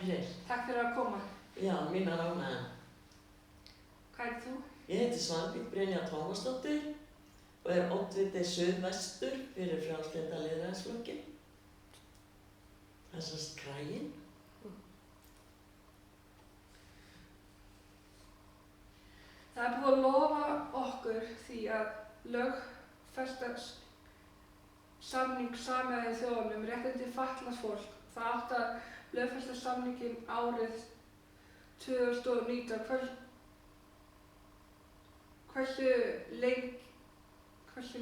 fyrir. Takk fyrir að koma. Já, mínar ánægðan. Hvað er þú? Ég heiti Svanhvít Brynja Tómasdóttir og er oddviti Suðvestur fyrir Frjálslynda lýðræðisflokkinn. Það er semst Kraginn. Það er búið að lofa okkur því að lögfesta samning Sameinuðu þjóðanna um réttindi fatlaðs fólks. Það átti að lögfesta samninginn árið 2019. Hversu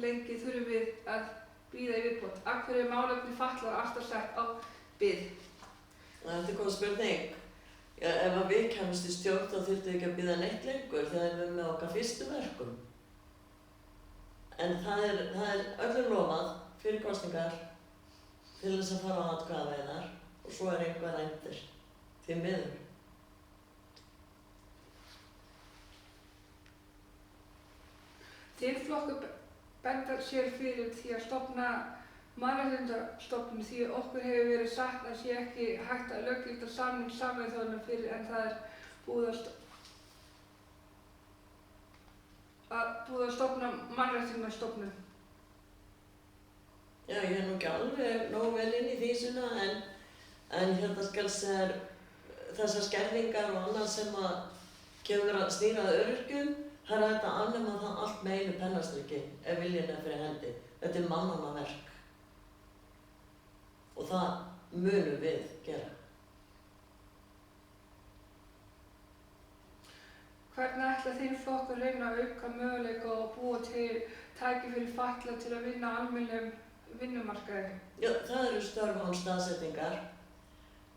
lengi þurfum við að bíða í viðbót? Af hverju er málefni fatlaðra alltaf sett á bið? Þetta er góð spurning. Já, ef við kemumst í stjórn þá þurftum við ekki að bíða neitt lengur þegar við erum með okkar fyrstu verkum. En það er öllum lofað fyrir kosningar til þess að fara á atkvæðaveiðar og svo er einhver eftir því miður. Þinn flokkur bendar sér fyrir því að stofna mannréttindastofnun því okkur hefur verið sagt að sé ekki hægt að löggilda samning Sameinuðu þjóðanna fyrir en það er búið að stofna mannréttindastofnun. Já, ég er nú ekki alveg nógu vel inn í því svona en hérna skal sér þessar skerðingar og annað sem að kemur að snýra að öryrkjum, það er hægt að afnema það allt með einu pennastriki ef viljinn er fyrir hendi. Þetta er mannanna verk. Og það munum við gera. Hvernig ætlar þinn flokkur reyna að auka möguleika og búa til tækifæri fatlaðra til að vinna á almennum vinnumarkaði? Já, það eru störf án staðsetningar.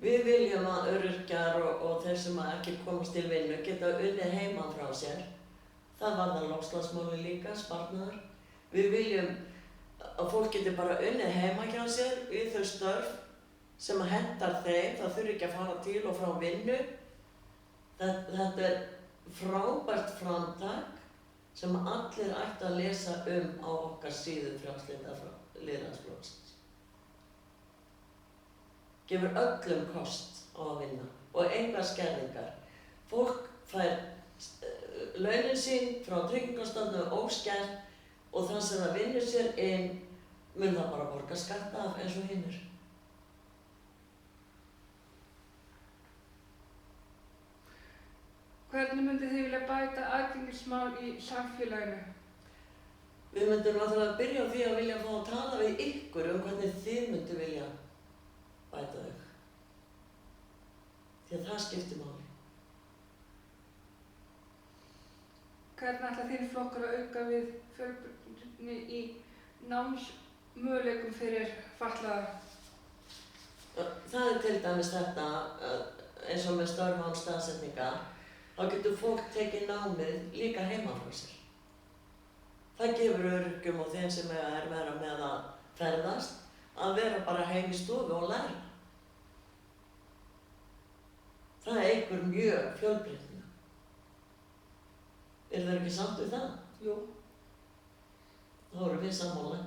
Við viljum að öryrkjar og þeir sem ekki komast til vinnu geta unnið heiman frá sér. Það varðar loftslagsmáli líka, sparnaður. Við viljum að fólk geti bara unnið heima hjá sér í þau störf sem hentar þeim, það þurfi ekki að fara til og frá vinnu. Þetta er frábært framtak sem allir ættu að lesa á okkar síðu Frjálslynda lýðræðisflokksins. Gefur öllum kost á að vinna og engar skerðingar. Fólk fær launin sín frá Tryggingastofnun óskert og það sem það vinnur sér inn mun það bara borga skatta af eins og hinnir. Hvernig myndið þið vilja bæta aðgengismál í samfélaginu? Við myndum náttúrulega að byrja á því að vilja fá að tala við ykkur hvernig þið myndu vilja bæta þau. Því að það skiptir máli. Hvernig ætlar þinn flokkur að auka við fjölbreytni í námsmöguleikum fyrir fatlaða? Það er til dæmis þetta, eins og með störf án staðsetningar, þá getur fólk tekið námið líka heima frá sér. Það gefur öryrkjum og þeim sem er vera með að ferðast að vera bara heim í stofu og læra. Það eykur mjög fjölbreytnina. Er það ekki samt við það? Jú. Þá erum við sammála.